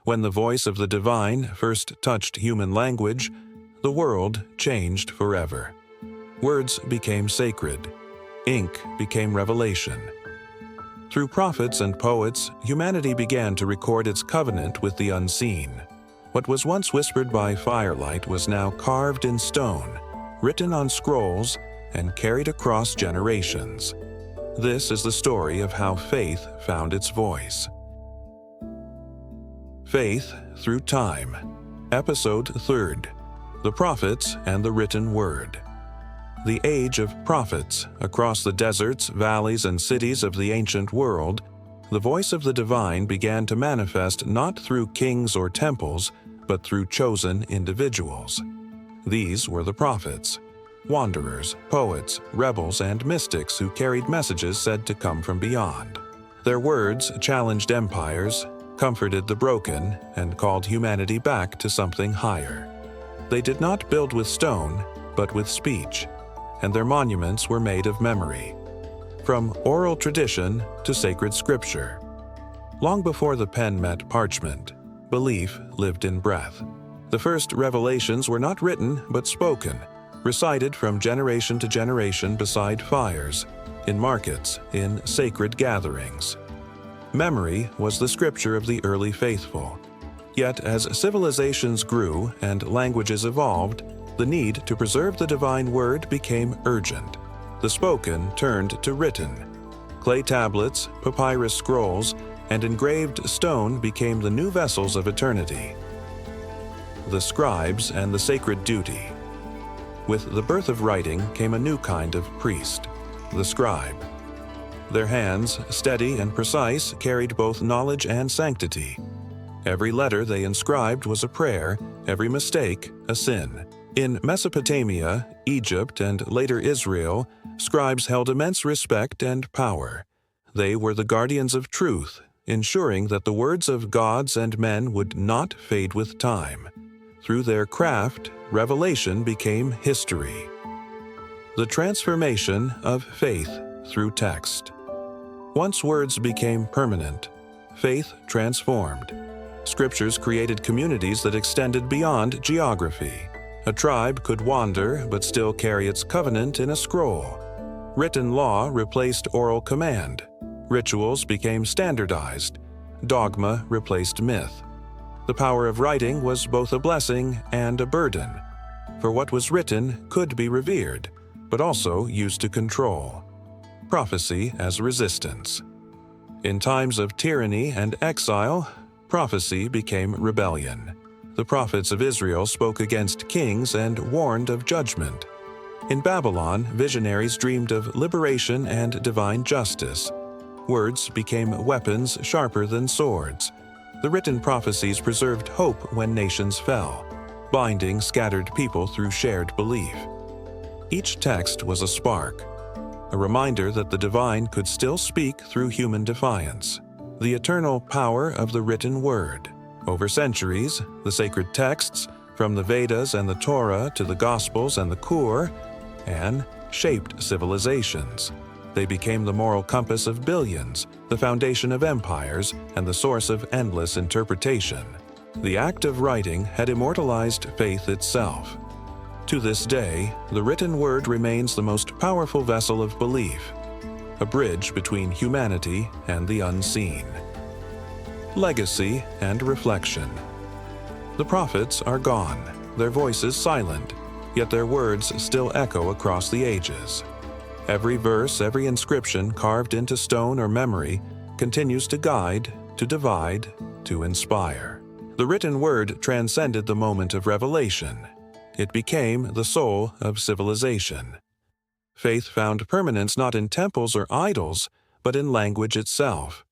When the voice of the divine first touched human language, the world changed forever. Words became sacred. Ink became revelation. Through prophets and poets, humanity began to record its covenant with the unseen. What was once whispered by firelight was now carved in stone, written on scrolls, and carried across generations. This is the story of how faith found its voice. Faith Through Time, Episode 3, The Prophets and the Written Word. The age of prophets. Across the deserts, valleys, and cities of the ancient world, the voice of the divine began to manifest not through kings or temples, but through chosen individuals. These were the prophets, wanderers, poets, rebels, and mystics who carried messages said to come from beyond. Their words challenged empires, comforted the broken, and called humanity back to something higher. They did not build with stone, but with speech, and their monuments were made of memory, from oral tradition to sacred scripture. Long before the pen met parchment, belief lived in breath. The first revelations were not written but spoken, recited from generation to generation beside fires, in markets, in sacred gatherings. Memory was the scripture of the early faithful. Yet as civilizations grew and languages evolved, the need to preserve the divine word became urgent. The spoken turned to written. Clay tablets, papyrus scrolls, and engraved stone became the new vessels of eternity. The scribes and the sacred duty. With the birth of writing came a new kind of priest, the scribe. Their hands, steady and precise, carried both knowledge and sanctity. Every letter they inscribed was a prayer, every mistake a sin. In Mesopotamia, Egypt, and later Israel, scribes held immense respect and power. They were the guardians of truth, ensuring that the words of gods and men would not fade with time. Through their craft, revelation became history. The transformation of faith through text. Once words became permanent, faith transformed. Scriptures created communities that extended beyond geography. A tribe could wander but still carry its covenant in a scroll. Written law replaced oral command. Rituals became standardized. Dogma replaced myth. The power of writing was both a blessing and a burden, for what was written could be revered, but also used to control. Prophecy as resistance. In times of tyranny and exile, prophecy became rebellion. The prophets of Israel spoke against kings and warned of judgment. In Babylon, visionaries dreamed of liberation and divine justice. Words became weapons sharper than swords. The written prophecies preserved hope when nations fell, binding scattered people through shared belief. Each text was a spark, a reminder that the divine could still speak through human defiance. The eternal power of the written word. Over centuries, the sacred texts, from the Vedas and the Torah to the Gospels and the Quran, shaped civilizations. They became the moral compass of billions, the foundation of empires, and the source of endless interpretation. The act of writing had immortalized faith itself. To this day, the written word remains the most powerful vessel of belief, a bridge between humanity and the unseen. Legacy and reflection. The prophets are gone, their voices silent, yet their words still echo across the ages. Every verse, every inscription carved into stone or memory continues to guide, to divide, to inspire. The written word transcended the moment of revelation. It became the soul of civilization. Faith found permanence not in temples or idols, but in language itself.